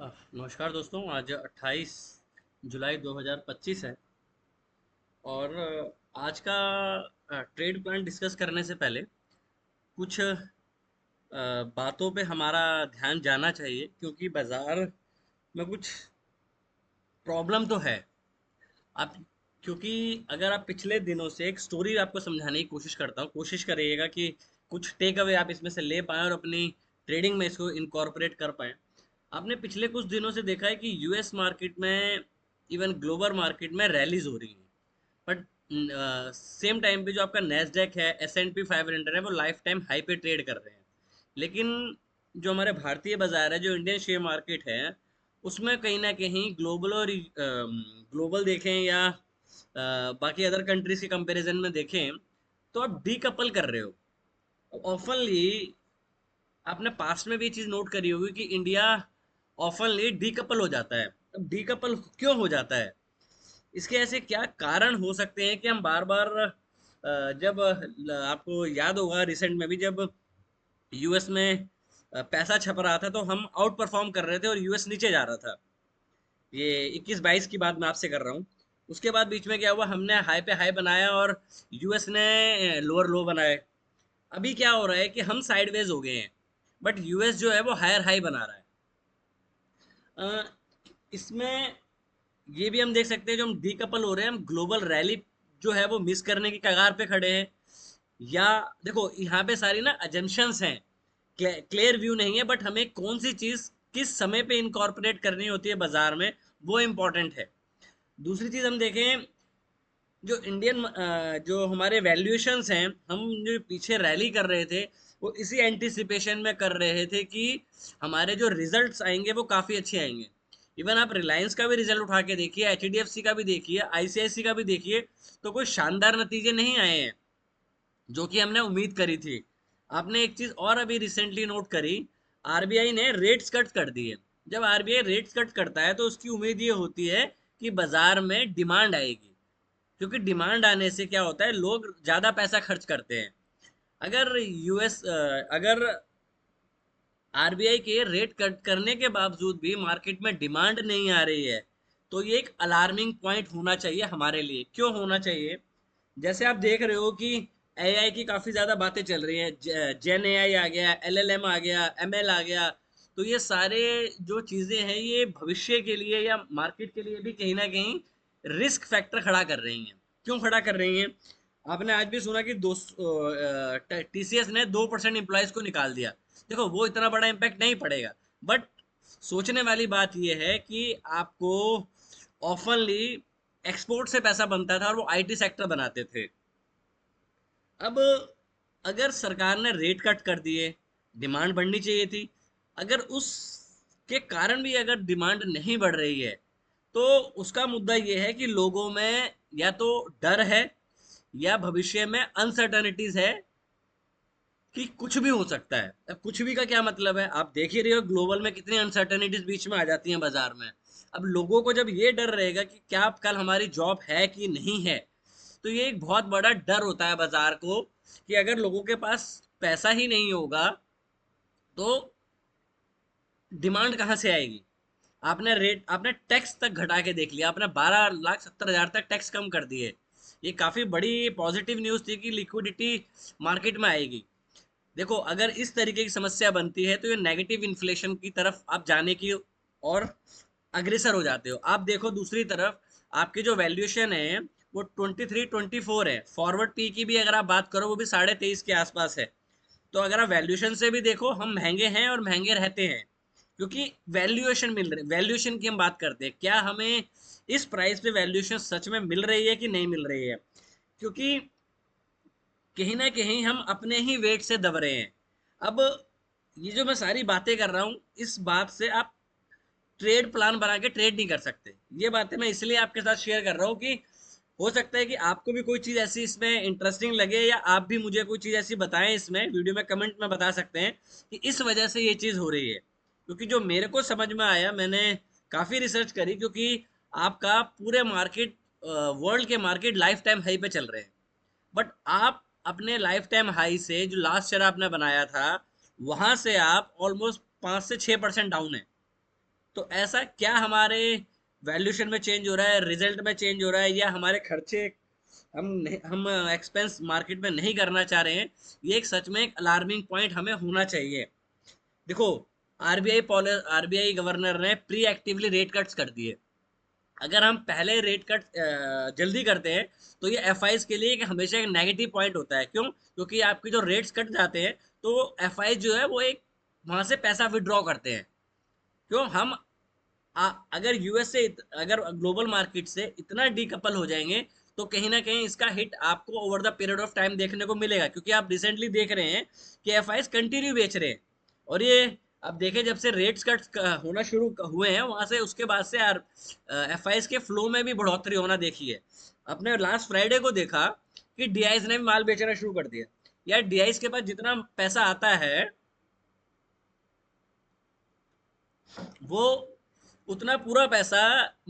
नमस्कार दोस्तों। आज 28 जुलाई 2025 है और आज का ट्रेड प्लान डिस्कस करने से पहले कुछ बातों पे हमारा ध्यान जाना चाहिए, क्योंकि बाजार में कुछ प्रॉब्लम तो है। आप क्योंकि अगर आप पिछले दिनों से एक स्टोरी आपको समझाने की कोशिश करता हूँ, कोशिश करिएगा कि कुछ टेक अवे आप इसमें से ले पाएँ और अपनी ट्रेडिंग में इसको इनकॉर्पोरेट कर पाएँ। आपने पिछले कुछ दिनों से देखा है कि यूएस मार्केट में, इवन ग्लोबल मार्केट में रैलीज हो रही हैं, बट सेम टाइम पे जो आपका नेस्डेक है, S&P 500 है, वो लाइफ टाइम हाई पे ट्रेड कर रहे हैं। लेकिन जो हमारे भारतीय बाजार है, जो इंडियन शेयर मार्केट है, उसमें कहीं ना कहीं ग्लोबल और ग्लोबल देखें या बाकी अदर कंट्रीज के कंपैरिजन में देखें, तो आप डीकपल कर रहे हो ऑफनली। आपने पास्ट में भी ये चीज नोट करी होगी कि इंडिया ऑफनली डीकपल हो जाता है। अब डीकपल क्यों हो जाता है, इसके ऐसे क्या कारण हो सकते हैं कि हम बार बार जब आपको याद होगा रिसेंट में भी जब यूएस में पैसा छप रहा था, तो हम आउट परफॉर्म कर रहे थे और यूएस नीचे जा रहा था। ये 21-22 की बात मैं आपसे कर रहा हूँ। उसके बाद बीच में क्या हुआ, हमने हाई पे हाई बनाया और यूएस ने लोअर लो बनाए। अभी क्या हो रहा है कि हम साइडवेज हो गए हैं, बट यूएस जो है वो हायर हाई बना रहा है। इसमें ये भी हम देख सकते हैं, जो हम डीकपल हो रहे हैं, हम ग्लोबल रैली जो है वो मिस करने की कगार पे खड़े हैं। या देखो, यहाँ पे सारी ना अजम्पशंस हैं, क्लियर व्यू नहीं है, बट हमें कौन सी चीज किस समय पे इनकॉर्पोरेट करनी होती है बाजार में, वो इम्पोर्टेंट है। दूसरी चीज हम देखें, जो इंडियन जो हमारे वैल्यूएशंस हैं, हम जो पीछे रैली कर रहे थे, वो इसी एंटिसिपेशन में कर रहे थे कि हमारे जो रिजल्ट्स आएंगे वो काफ़ी अच्छे आएंगे। इवन आप रिलायंस का भी रिजल्ट उठा के देखिए, एचडीएफसी का भी देखिए, आईसीआईसी का भी देखिए, तो कोई शानदार नतीजे नहीं आए हैं जो कि हमने उम्मीद करी थी। आपने एक चीज और अभी रिसेंटली नोट करी, आरबीआई ने रेट्स कट कर दिए। जब आरबीआई रेट्स कट करता है तो उसकी उम्मीद ये होती है कि बाजार में डिमांड आएगी, क्योंकि डिमांड आने से क्या होता है, लोग ज्यादा पैसा खर्च करते हैं। अगर आरबीआई के रेट कट करने के बावजूद भी मार्केट में डिमांड नहीं आ रही है, तो ये एक अलार्मिंग पॉइंट होना चाहिए हमारे लिए। क्यों होना चाहिए? जैसे आप देख रहे हो कि एआई की काफी ज्यादा बातें चल रही हैं, जेन एआई आ गया, एलएलएम आ गया, एमएल आ गया। तो ये सारे जो चीजें हैं, ये भविष्य के लिए या मार्केट के लिए भी कहीं ना कहीं रिस्क फैक्टर खड़ा कर रही हैं। क्यों खड़ा कर रही हैं? आपने आज भी सुना कि दो टीसीएस ने 2% एम्प्लॉयज को निकाल दिया। देखो, वो इतना बड़ा इम्पैक्ट नहीं पड़ेगा, बट सोचने वाली बात यह है कि आपको ऑफनली एक्सपोर्ट से पैसा बनता था और वो आईटी सेक्टर बनाते थे। अब अगर सरकार ने रेट कट कर दिए, डिमांड बढ़नी चाहिए थी। अगर उसके कारण भी अगर डिमांड नहीं बढ़ रही है, तो उसका मुद्दा ये है कि लोगों में या तो डर है या भविष्य में अनसर्टनिटीज है कि कुछ भी हो सकता है। अब कुछ भी का क्या मतलब है, आप देख ही रहे हो ग्लोबल में कितनी अनसर्टेनिटीज बीच में आ जाती हैं बाजार में। अब लोगों को जब ये डर रहेगा कि क्या कल हमारी जॉब है कि नहीं है, तो ये एक बहुत बड़ा डर होता है बाजार को कि अगर लोगों के पास पैसा ही नहीं होगा, तो डिमांड कहाँ से आएगी? आपने टैक्स तक घटा के देख लिया, आपने 12,70,000 तक टैक्स कम कर दिए। ये काफी बड़ी पॉजिटिव न्यूज थी कि लिक्विडिटी मार्केट में आएगी। देखो, अगर इस तरीके की समस्या बनती है, तो ये नेगेटिव इन्फ्लेशन की तरफ आप जाने की और अग्रसर हो जाते हो। आप देखो दूसरी तरफ, आपकी जो वैल्यूएशन है वो 23-24 है। फॉरवर्ड पी की भी अगर आप बात करो, वो भी 23.5 के आसपास है। तो अगर आप वैल्यूएशन से भी देखो, हम महंगे हैं और महंगे रहते हैं, क्योंकि वैल्यूएशन मिल रही, वैल्यूएशन की हम बात करते हैं, क्या हमें इस प्राइस पे वैल्यूएशन सच में मिल रही है कि नहीं मिल रही है? क्योंकि कहीं ना कहीं हम अपने ही वेट से दब रहे हैं। अब ये जो मैं सारी बातें कर रहा हूँ, इस बात से आप ट्रेड प्लान बना के ट्रेड नहीं कर सकते। ये बातें मैं इसलिए आपके साथ शेयर कर रहा हूँ कि हो सकता है कि आपको भी कोई चीज़ ऐसी इसमें इंटरेस्टिंग लगे, या आप भी मुझे कोई चीज़ ऐसी बताएं इसमें वीडियो में, कमेंट में बता सकते हैं कि इस वजह से ये चीज़ हो रही है। क्योंकि जो मेरे को समझ में आया, मैंने काफ़ी रिसर्च करी, क्योंकि आपका पूरे मार्केट, वर्ल्ड के मार्केट लाइफ टाइम हाई पे चल रहे हैं, बट आप अपने लाइफ टाइम हाई से जो लास्ट ईयर आपने बनाया था, वहां से आप ऑलमोस्ट 5 से 6% डाउन है। तो ऐसा क्या हमारे वैल्यूएशन में चेंज हो रहा है, रिजल्ट में चेंज हो रहा है, या हमारे खर्चे हम एक्सपेंस मार्केट में नहीं करना चाह रहे हैं? ये एक सच में एक अलार्मिंग पॉइंट हमें होना चाहिए। देखो, आरबीआई गवर्नर ने प्री एक्टिवली रेट कट्स कर दिए। अगर हम पहले रेट कट जल्दी करते हैं तो ये एफआईज के लिए एक हमेशा एक नेगेटिव पॉइंट होता है। क्यों? क्योंकि आपके जो रेट्स कट जाते हैं तो एफआई जो है वो एक वहां से पैसा विड्रॉ करते हैं। क्यों? अगर यूएस से अगर ग्लोबल मार्केट से इतना डीकपल हो जाएंगे तो कहीं ना कहीं इसका हिट आपको over the period of time देखने को मिलेगा, क्योंकि आप रिसेंटली देख रहे हैं कि एफआईज कंटिन्यू बेच रहे हैं। और ये अब देखें, जब से रेट्स कट होना शुरू हुए हैं वहां से उसके बाद से एफआईज के फ्लो में भी बढ़ोतरी होना देखी है। अपने लास्ट फ्राइडे को देखा कि डीआईज ने भी माल बेचना शुरू कर दिया। यार, डीआईज के पास जितना पैसा आता है वो उतना पूरा पैसा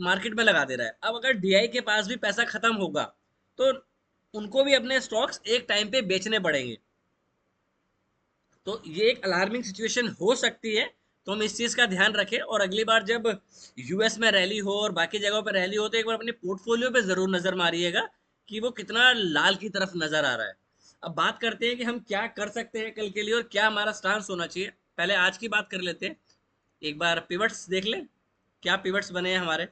मार्केट में लगा दे रहा है। अब अगर डीआई के पास भी पैसा खत्म होगा तो उनको भी अपने स्टॉक्स एक टाइम पे बेचने पड़ेंगे। तो ये एक अलार्मिंग सिचुएशन हो सकती है। तो हम इस चीज का ध्यान रखें, और अगली बार जब यूएस में रैली हो और बाकी जगहों पर रैली हो तो एक बार अपने पोर्टफोलियो पे जरूर नजर मारिएगा कि वो कितना लाल की तरफ नजर आ रहा है। अब बात करते हैं कि हम क्या कर सकते हैं कल के लिए और क्या हमारा स्टांस होना चाहिए। पहले आज की बात कर लेते हैं। एक बार पिवट्स देख ले, क्या पिवट्स बने हैं हमारे।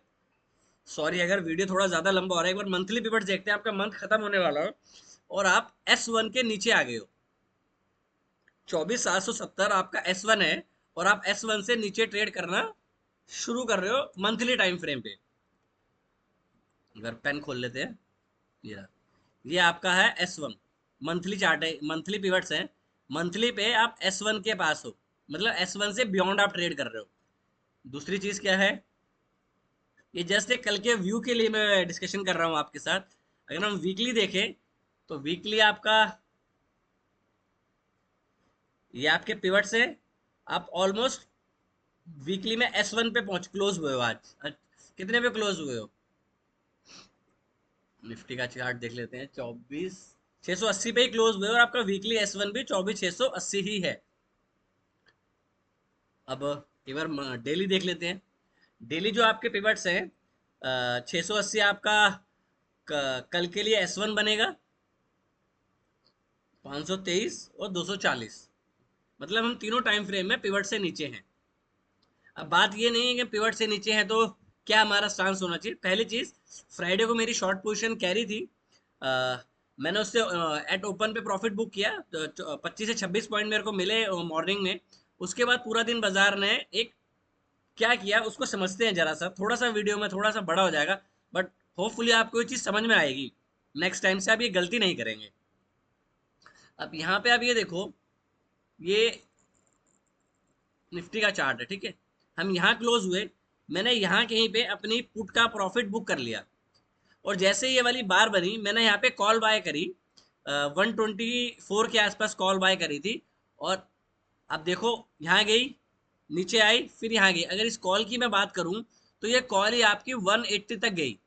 सॉरी अगर वीडियो थोड़ा ज्यादा लंबा हो रहा है, एक बार मंथली पिवट्स देखते हैं। आपका मंथ खत्म होने वाला हो और आप S1 के नीचे आ गए हो। 24,770 आपका S1 है और आप S1 से नीचे ट्रेड करना शुरू कर रहे हो मंथली टाइम फ्रेम पे। अगर पेन खोल लेते हैं, ये रहा। ये आपका है S1 मंथली चार्ट है, मंथली पिवट्स है। मंथली पे आप S1 के पास हो, मतलब S1 से बियॉन्ड आप ट्रेड कर रहे हो। दूसरी चीज क्या है, ये जस्ट एक कल के व्यू के लिए मैं डिस्कशन कर रहा हूँ आपके साथ। अगर हम वीकली देखें तो वीकली आपका ये आपके पिवट से आप ऑलमोस्ट वीकली में S1 पे पहुंच क्लोज हुए हो आज। कितने पे क्लोज हुए हो? निफ्टी का चार्ट देख लेते हैं। 24,680 पे ही क्लोज हुए और आपका वीकली S1 भी 24,680 ही है। अब एक बार डेली देख लेते हैं। डेली जो आपके पिवट्स हैं, 680 आपका कल के लिए S1 बनेगा, 523 और 240। मतलब हम तीनों टाइम फ्रेम में पिवट से नीचे हैं। अब बात ये नहीं है कि पिवट से नीचे है तो क्या हमारा स्टांस होना चाहिए। पहली चीज, फ्राइडे को मेरी शॉर्ट पोजीशन कैरी थी। अ, मैंने उससे एट ओपन पे प्रॉफिट बुक किया तो 25 से 26 पॉइंट मेरे को मिले मॉर्निंग में। उसके बाद पूरा दिन बाजार ने एक क्या किया उसको समझते हैं जरा सा। थोड़ा सा वीडियो में थोड़ा सा बड़ा हो जाएगा, बट होपफुली आपको ये चीज समझ में आएगी। नेक्स्ट टाइम से आप ये गलती नहीं करेंगे। अब यहाँ पे आप ये देखो, ये निफ्टी का चार्ट है, ठीक है। हम यहाँ क्लोज हुए, मैंने यहाँ कहीं पे अपनी पुट का प्रॉफिट बुक कर लिया और जैसे ये वाली बार बनी मैंने यहाँ पे कॉल बाय करी। 124 के आसपास कॉल बाय करी थी। और अब देखो, यहाँ गई, नीचे आई, फिर यहाँ गई। अगर इस कॉल की मैं बात करूं तो ये कॉल ही आपकी 180 तक गई।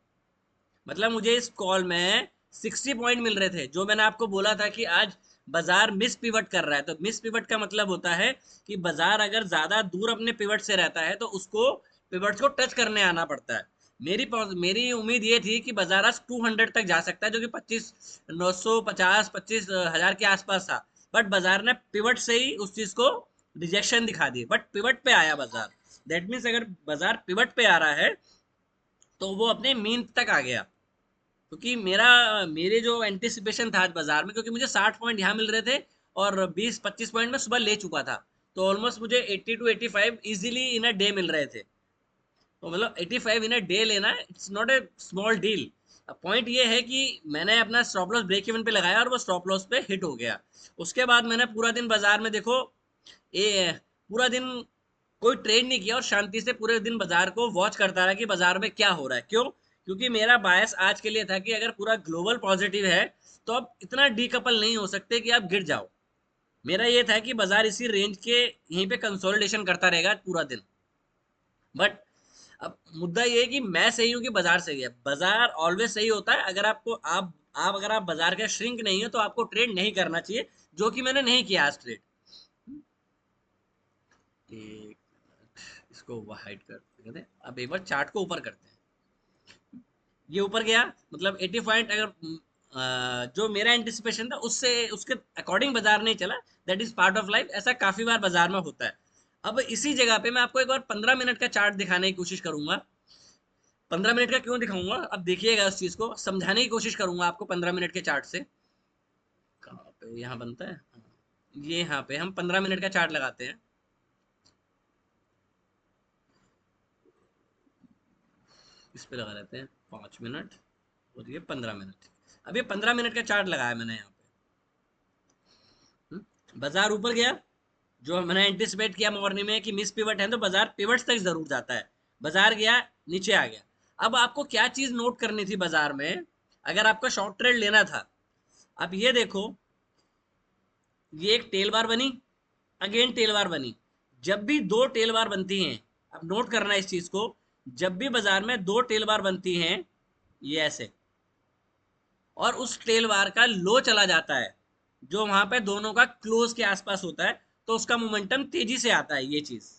मतलब मुझे इस कॉल में 60 पॉइंट मिल रहे थे। जो मैंने आपको बोला था कि आज बाजार मिस पिवट कर रहा है, तो मिस पिवट का मतलब होता है कि बाजार अगर ज्यादा दूर अपने पिवट से रहता है तो उसको पिवट को टच करने आना पड़ता है। मेरी उम्मीद ये थी कि बाजार आज 200 तक जा सकता है, जो कि 25,950 25,000 के आसपास था। बट बाजार ने पिवट से ही उस चीज को रिजेक्शन दिखा दी, बट पिवट पे आया बाजार। दैट मीन्स अगर बाजार पिवट पे आ रहा है तो वो अपने मीन तक आ गया। क्योंकि मेरे जो एंटिसिपेशन था आज बाजार में, क्योंकि मुझे 60 पॉइंट यहाँ मिल रहे थे और 20-25 पॉइंट में सुबह ले चुका था, तो ऑलमोस्ट मुझे 80 to 85 easily in a day मिल रहे थे। तो मतलब 85 इन अ डे लेना it's not a small deal. Point ये है कि मैंने अपना स्टॉप लॉस ब्रेक इवन पे लगाया और वो स्टॉप लॉस पे हिट हो गया। उसके बाद मैंने पूरा दिन बाजार में देखो, ये पूरा दिन कोई ट्रेड नहीं किया और शांति से पूरे दिन बाजार को वॉच करता रहा कि बाजार में क्या हो रहा है। क्यों? क्योंकि मेरा बायस आज के लिए था कि अगर पूरा ग्लोबल पॉजिटिव है तो अब इतना डीकपल नहीं हो सकते कि आप गिर जाओ। मेरा ये था कि बाजार इसी रेंज के यहीं पे कंसोलिडेशन करता रहेगा पूरा दिन। बट अब मुद्दा ये है कि मैं सही हूँ कि बाजार सही है। बाजार ऑलवेज सही होता है। अगर आपको आप अगर आप बाजार का श्रिंक नहीं हो तो आपको ट्रेड नहीं करना चाहिए, जो कि मैंने नहीं किया आज ट्रेड। एक इसको हाइड करते हैं। अब एक बार चार्ट को ऊपर करते हैं। ये ऊपर गया, मतलब 80 पॉइंट अगर जो मेरा एंटिसिपेशन था उससे उसके अकॉर्डिंग बाजार नहीं चला, that is part of life, ऐसा काफी बार बाजार में होता है। अब इसी जगह पे मैं आपको एक बार 15 मिनट का चार्ट दिखाने की कोशिश करूंगा। 15 मिनट का क्यों दिखाऊंगा, अब देखिएगा उस चीज को समझाने की कोशिश करूंगा आपको 15 मिनट के चार्ट से। कहाँ पे यहाँ बनता है, ये यहाँ पे हम 15 मिनट का चार्ट लगाते हैं। इस पे लगा लेते हैं 5 मिनट, और ये 15 मिनट। अब ये 15 मिनट का चार्ट लगाया मैंने यहाँ पे। बाजार ऊपर गया, जो मैंने एंटिसिपेट किया मॉर्निंग में कि मिस पिवट है तो बाजार पिवट्स तक जरूर जाता है। बाजार गया, नीचे आ गया। अब आपको क्या चीज नोट करनी थी बाजार में, अगर आपका शॉर्ट ट्रेड लेना था। अब ये देखो, ये एक टेल बार बनी, अगेन टेल बार बनी। जब भी दो टेल बार बनती हैं, अब नोट करना है इस चीज को, जब भी बाजार में दो टेल बार बनती हैं, ये ऐसे, और उस टेल बार का लो चला जाता है, जो वहां पे दोनों का क्लोज के आसपास होता है, तो उसका मोमेंटम तेजी से आता है। ये चीज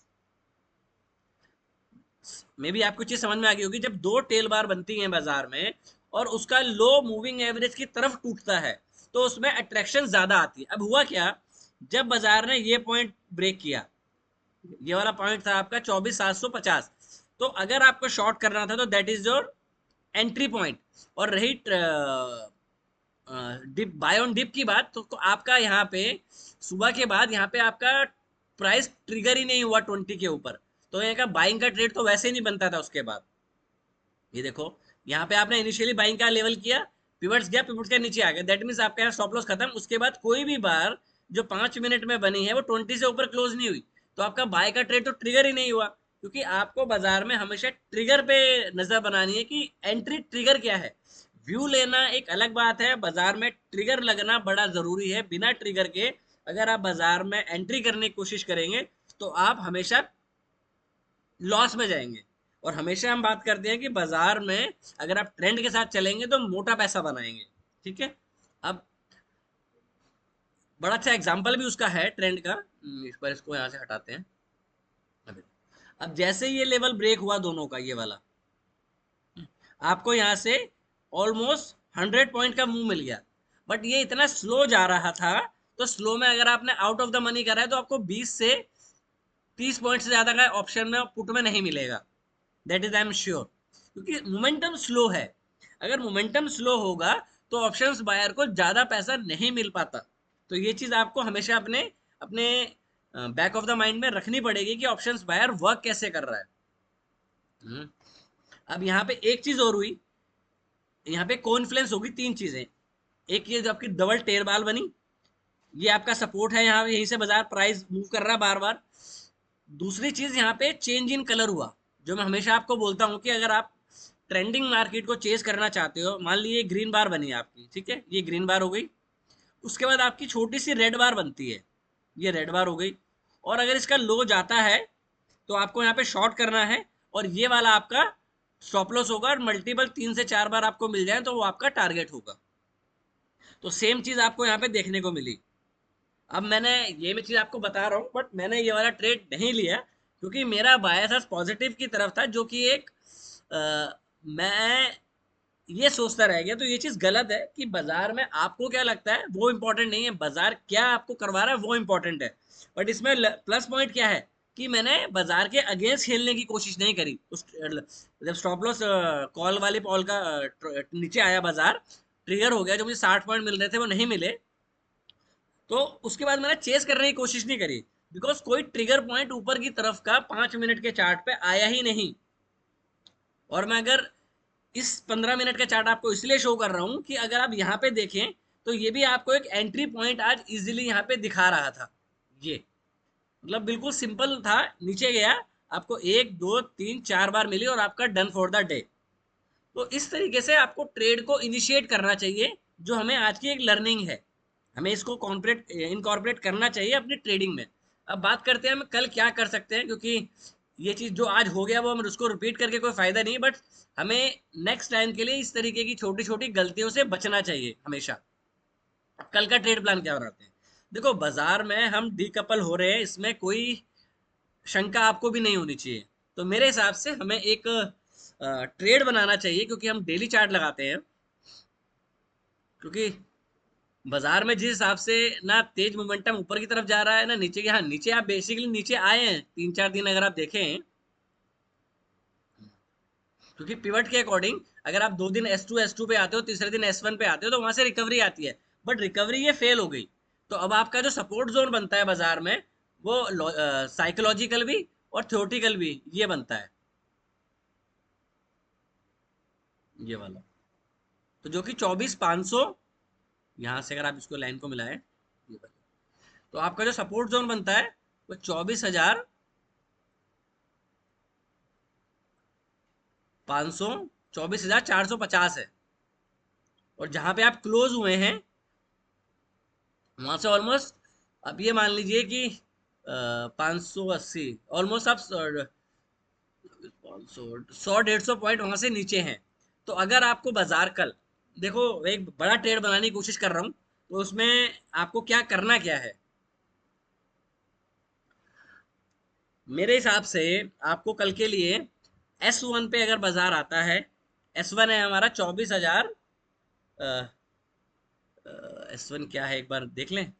मे भी आपको चीज समझ में आ गई होगी, जब दो टेल बार बनती हैं बाजार में और उसका लो मूविंग एवरेज की तरफ टूटता है, तो उसमें अट्रैक्शन ज्यादा आती है। अब हुआ क्या, जब बाजार ने ये पॉइंट ब्रेक किया, ये वाला पॉइंट था आपका 24,750, तो अगर आपको शॉर्ट करना था तो that is your entry point. और रही डिप, बाय ऑन डिप की बात, तो आपका यहाँ पे सुबह के बाद यहाँ पे आपका प्राइस ट्रिगर ही नहीं हुआ 20 के ऊपर, तो यहाँ का बाइंग का ट्रेड तो वैसे ही नहीं बनता था उसके बाद। ये देखो, यहाँ पे आपने इनिशियली बाइंग का लेवल किया, पिवट्स गया, पिवट के नीचे आ गया, दैट मीन्स आपका यहाँ स्टॉप लॉस खत्म। उसके बाद कोई भी बार जो 5 मिनट में बनी है वो 20 से ऊपर क्लोज नहीं हुई, तो आपका बाय का ट्रेड तो ट्रिगर ही नहीं हुआ। क्योंकि आपको बाजार में हमेशा ट्रिगर पे नजर बनानी है कि एंट्री ट्रिगर क्या है। व्यू लेना एक अलग बात है, बाजार में ट्रिगर लगना बड़ा जरूरी है। बिना ट्रिगर के अगर आप बाजार में एंट्री करने की कोशिश करेंगे तो आप हमेशा लॉस में जाएंगे। और हमेशा हम बात करते हैं कि बाजार में अगर आप ट्रेंड के साथ चलेंगे तो मोटा पैसा बनाएंगे। ठीक है, अब बड़ा अच्छा एग्जांपल भी उसका है ट्रेंड का। इस पर इसको यहाँ से हटाते हैं। अभी अब जैसे ये लेवल ब्रेक हुआ दोनों का, ये वाला, आपको यहाँ से ऑलमोस्ट 100 पॉइंट का मूव मिल गया, बट ये इतना स्लो जा रहा था, तो स्लो में अगर आपने आउट ऑफ द मनी करा है तो आपको 20 से 30 पॉइंट से ज्यादा का ऑप्शन में पुट में नहीं मिलेगा, that is I am sure. क्योंकि मोमेंटम स्लो है, अगर मोमेंटम स्लो होगा तो ऑप्शंस बायर को ज्यादा पैसा नहीं मिल पाता। तो ये चीज आपको हमेशा अपने अपने बैक ऑफ द माइंड में रखनी पड़ेगी कि ऑप्शंस बायर वर्क कैसे कर रहा है। हम्म, अब यहाँ पे एक चीज और हुई, यहाँ पे कॉन्फ्लुएंस होगी तीन चीजें। एक ये जो आपकी डबल टेल बाल बनी, ये आपका सपोर्ट है, यहाँ यहीं से बाजार प्राइस मूव कर रहा है बार बार। दूसरी चीज यहाँ पे चेंज इन कलर हुआ, जो मैं हमेशा आपको बोलता हूँ कि अगर आप ट्रेंडिंग मार्केट को चेज करना चाहते हो, मान लीजिए ग्रीन बार बनी है आपकी, ठीक है, ये ग्रीन बार हो गई। उसके बाद आपकी छोटी सी रेड बार बनती है, ये रेड बार हो गई। और अगर इसका लो जाता है तो आपको यहाँ पे शॉर्ट करना है, और ये वाला आपका स्टॉप लॉस होगा, और मल्टीपल 3 से 4 बार आपको मिल जाए तो वो आपका टारगेट होगा। तो सेम चीज आपको यहाँ पे देखने को मिली। अब मैंने ये मैं चीज आपको बता रहा हूँ, बट मैंने ये वाला ट्रेड नहीं लिया क्योंकि मेरा बायस पॉजिटिव की तरफ था, जो कि एक मैं ये सोचता रह गया। तो ये चीज गलत है कि बाजार में आपको क्या लगता है वो इंपॉर्टेंट नहीं है, बाजार क्या आपको करवा रहा है वो इंपॉर्टेंट है। बट इसमें प्लस पॉइंट क्या है कि मैंने बाजार के अगेंस्ट खेलने की कोशिश नहीं करी। उस जब स्टॉप लॉस कॉल वाली पॉल का नीचे आया बाजार, ट्रिगर हो गया, जो मुझे 60 पॉइंट मिल रहे थे वो नहीं मिले, तो उसके बाद मैंने चेस करने की कोशिश नहीं करी, बिकॉज कोई ट्रिगर पॉइंट ऊपर की तरफ का 5 मिनट के चार्ट पे आया ही नहीं। और मैं अगर इस 15 मिनट का चार्ट आपको इसलिए शो कर रहा हूं कि अगर आप यहाँ पे देखें तो ये भी आपको एक एंट्री पॉइंट आज इजीली यहाँ पे दिखा रहा था। ये मतलब बिल्कुल सिंपल था, नीचे गया, आपको 1 2 3 4 बार मिली और आपका डन फॉर द डे। तो इस तरीके से आपको ट्रेड को इनिशिएट करना चाहिए, जो हमें आज की एक लर्निंग है, हमें इसको कॉर्पोरेट इनकॉर्पोरेट करना चाहिए अपनी ट्रेडिंग में। अब बात करते हैं हम कल क्या कर सकते हैं, क्योंकि ये चीज जो आज हो गया वो हम उसको रिपीट करके कोई फायदा नहीं, बट हमें नेक्स्ट टाइम के लिए इस तरीके की छोटी छोटी गलतियों से बचना चाहिए हमेशा। अब कल का ट्रेड प्लान क्या बनाते हैं, देखो बाजार में हम डीकपल हो रहे हैं, इसमें कोई शंका आपको भी नहीं होनी चाहिए। तो मेरे हिसाब से हमें एक ट्रेड बनाना चाहिए, क्योंकि हम डेली चार्ट लगाते हैं, क्योंकि बाजार में जिस हिसाब से ना तेज मोमेंटम ऊपर की तरफ जा रहा है ना नीचे की, हाँ नीचे आप बेसिकली नीचे आए हैं 3-4 दिन अगर आप देखें, क्योंकि पिवट के अकॉर्डिंग अगर आप 2 दिन S2 पे आते हो, तीसरे दिन S1 पे आते हो, तो वहां से रिकवरी आती है, बट रिकवरी ये फेल हो गई। तो अब आपका जो सपोर्ट जोन बनता है बाजार में, वो साइकोलॉजिकल भी और थ्योरेटिकल भी ये बनता है, ये वाला। तो जो कि 24,500, यहाँ से अगर आप इसको लाइन को मिलाएं, ये वाला, तो आपका जो सपोर्ट जोन बनता है वो 24,500, 24,450 है। और जहां पे आप क्लोज हुए हैं वहां से ऑलमोस्ट, अब ये मान लीजिए कि 580, ऑलमोस्ट आप 100-150 पॉइंट वहां से नीचे हैं। तो अगर आपको बाजार कल, देखो एक बड़ा ट्रेड बनाने की कोशिश कर रहा हूं, तो उसमें आपको क्या करना क्या है, मेरे हिसाब से आपको कल के लिए S1 पे अगर बाजार आता है, S1 है हमारा 24,000, S1 क्या है एक बार देख लें।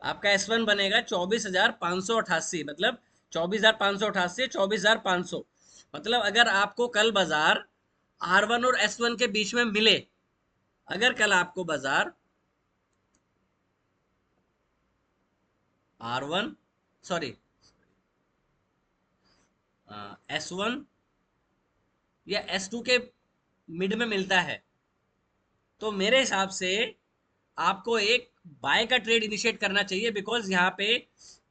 आपका S1 बनेगा 24,588, मतलब 24,588, 24,500, मतलब अगर आपको कल बाजार R1 और S1 के बीच में मिले, अगर कल आपको बाजार R1, सॉरी, S1 या S2 के मिड में मिलता है, तो मेरे हिसाब से आपको एक बाय का ट्रेड इनिशिएट करना चाहिए, बिकॉज यहाँ पे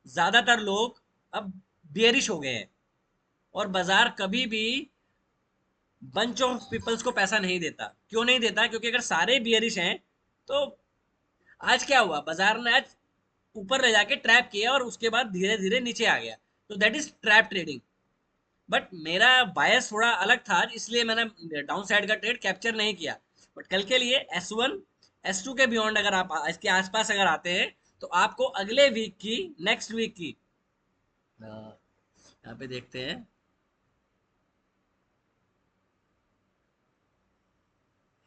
ज्यादातर लोग अब बियरिश हो गए हैं, और बाजार कभी भी बंच ऑफ पीपल्स को पैसा नहीं देता। क्यों नहीं देता? क्योंकि अगर सारे बियरिश हैं, तो आज क्या हुआ, बाजार ने आज ऊपर ले जाके ट्रैप किया और उसके बाद धीरे धीरे नीचे आ गया, तो that is trap trading. But मेरा बायस थोड़ा अलग था, इसलिए मैंने डाउन साइड का ट्रेड कैप्चर नहीं किया। बट कल के लिए S1 S2 के बियॉन्ड अगर आप इसके आसपास अगर आते हैं, तो आपको अगले वीक की, नेक्स्ट वीक की, यहाँ पे देखते हैं,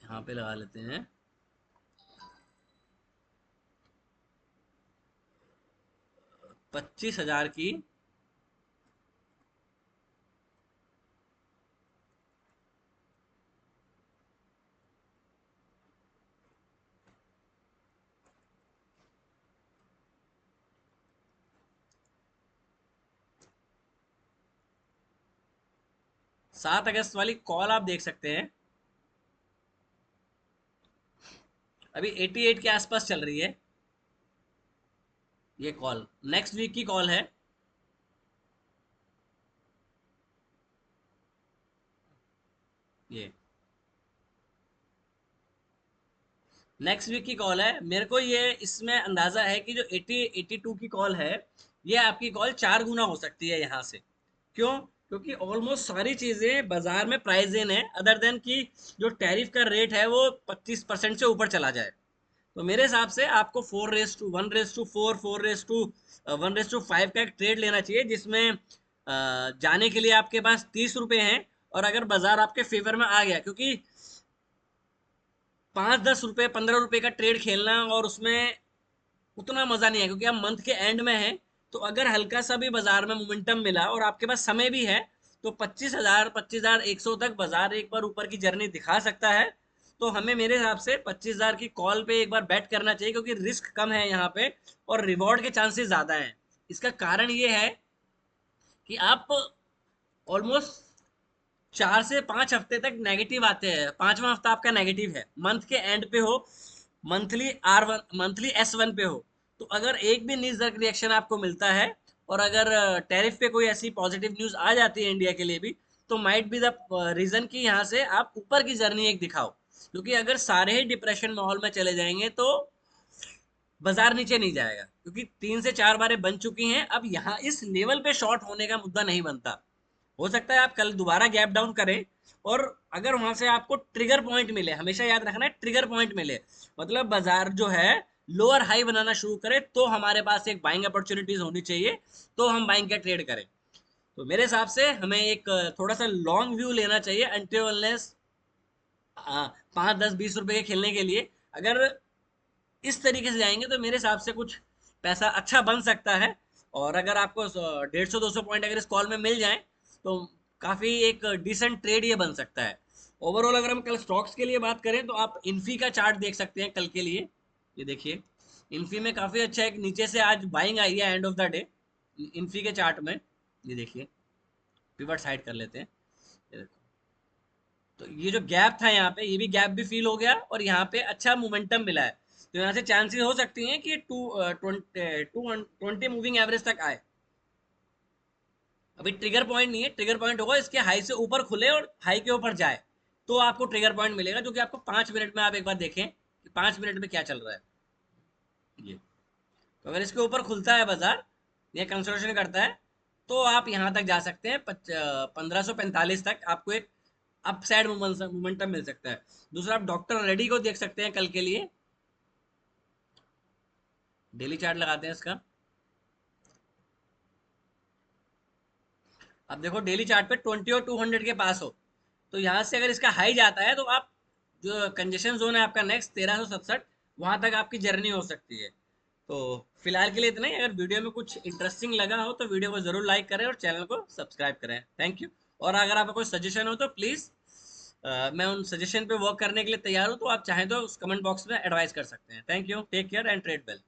यहाँ पे लगा लेते हैं 25,000 की, 7 अगस्त वाली कॉल आप देख सकते हैं, अभी 88 के आसपास चल रही है ये कॉल, नेक्स्ट वीक की कॉल है ये, नेक्स्ट वीक की कॉल है। मेरे को ये इसमें अंदाजा है कि जो 82 की कॉल है, ये आपकी कॉल 4 गुना हो सकती है यहाँ से। क्यों? क्योंकि ऑलमोस्ट सारी चीजें बाजार में प्राइस इन है, अदर देन कि जो टैरिफ का रेट है वो 25% से ऊपर चला जाए। तो मेरे हिसाब से आपको 4:1:4, 4:1:5 का एक ट्रेड लेना चाहिए, जिसमें जाने के लिए आपके पास 30 रुपए हैं, और अगर बाजार आपके फेवर में आ गया, क्योंकि 5-10 रुपए 15 रुपए का ट्रेड खेलना और उसमें उतना मजा नहीं है, क्योंकि आप मंथ के एंड में है। तो अगर हल्का सा भी बाजार में मोमेंटम मिला और आपके पास समय भी है, तो 25,000 25,100 तक बाजार एक बार ऊपर की जर्नी दिखा सकता है। तो हमें मेरे हिसाब से 25,000 की कॉल पे एक बार बैट करना चाहिए, क्योंकि रिस्क कम है यहाँ पे और रिवॉर्ड के चांसेस ज्यादा हैं। इसका कारण ये है कि आप ऑलमोस्ट 4 से 5 हफ्ते तक नेगेटिव आते हैं, 5वां हफ्ता आपका नेगेटिव है, मंथ के एंड पे हो, मंथली S1 पे हो, तो अगर एक भी न्यूज रिएक्शन आपको मिलता है, और अगर टैरिफ पे कोई ऐसी पॉजिटिव न्यूज आ जाती है इंडिया के लिए भी, तो माइट बी द रीजन कि यहाँ से आप ऊपर की जर्नी एक दिखाओ। क्योंकि अगर सारे ही डिप्रेशन माहौल में चले जाएंगे, तो बाजार नीचे नहीं जाएगा, क्योंकि 3 से 4 बारें बन चुकी हैं। अब यहाँ इस लेवल पे शॉर्ट होने का मुद्दा नहीं बनता। हो सकता है आप कल दोबारा गैप डाउन करें, और अगर वहां से आपको ट्रिगर पॉइंट मिले, हमेशा याद रखना है ट्रिगर पॉइंट मिले, मतलब बाजार जो है लोअर हाई बनाना शुरू करे तो हमारे पास एक बाइंग अपॉर्चुनिटीज होनी चाहिए, तो हम बाइंग का ट्रेड करें। तो मेरे हिसाब से हमें एक थोड़ा सा लॉन्ग व्यू लेना चाहिए अनटिल अनलेस 5 10 20 रुपए के खेलने के लिए। अगर इस तरीके से जाएंगे तो मेरे हिसाब से कुछ पैसा अच्छा बन सकता है। और अगर आपको 150 200 पॉइंट अगर इस कॉल में मिल जाए तो काफी एक डिसेंट ट्रेड ये बन सकता है। ओवरऑल अगर हम कल स्टॉक्स के लिए बात करें तो आप इन्फी का चार्ट देख सकते हैं कल के लिए। ये देखिए, इन्फी में काफी अच्छा एक नीचे से आज बाइंग आई है end of the day Infy के चार्ट में। ये देखिए, पिवट साइड कर लेते हैं। ये देखो, तो ये जो गैप था यहाँ पे, ये भी गैप भी फील हो गया और यहाँ पे अच्छा मोमेंटम मिला है। तो यहाँ से चांसेस हो सकती हैं कि 220 मूविंग एवरेज तक आए। अभी ट्रिगर पॉइंट नहीं है, ट्रिगर पॉइंट होगा इसके हाई से ऊपर खुले और हाई के ऊपर जाए तो आपको ट्रिगर पॉइंट मिलेगा, जो कि आपको 5 मिनट में, आप एक बार देखें कि 5 मिनट में क्या चल रहा है। ये तो अगर इसके ऊपर खुलता है बाजार या कंसोलिडेशन करता है तो आप यहाँ तक जा सकते हैं, 1545 तक आपको एक अपसाइड मोमेंटम मिल सकता है। दूसरा, आप डॉक्टर रेडी को देख सकते हैं कल के लिए। डेली चार्ट लगाते हैं इसका। अब देखो डेली चार्ट पे 20 और 200 के पास हो, तो यहाँ से अगर इसका हाई जाता है तो आप, जो कंजेशन जोन है आपका नेक्स्ट 1367, वहां तक आपकी जर्नी हो सकती है। तो फिलहाल के लिए इतना ही। अगर वीडियो में कुछ इंटरेस्टिंग लगा हो तो वीडियो को जरूर लाइक करें और चैनल को सब्सक्राइब करें। Thank you. और अगर आपका कोई सजेशन हो तो प्लीज़, मैं उन सजेशन पे वर्क करने के लिए तैयार हूँ। तो आप चाहें तो उस कमेंट बॉक्स में एडवाइस कर सकते हैं। Thank you, take care and trade well.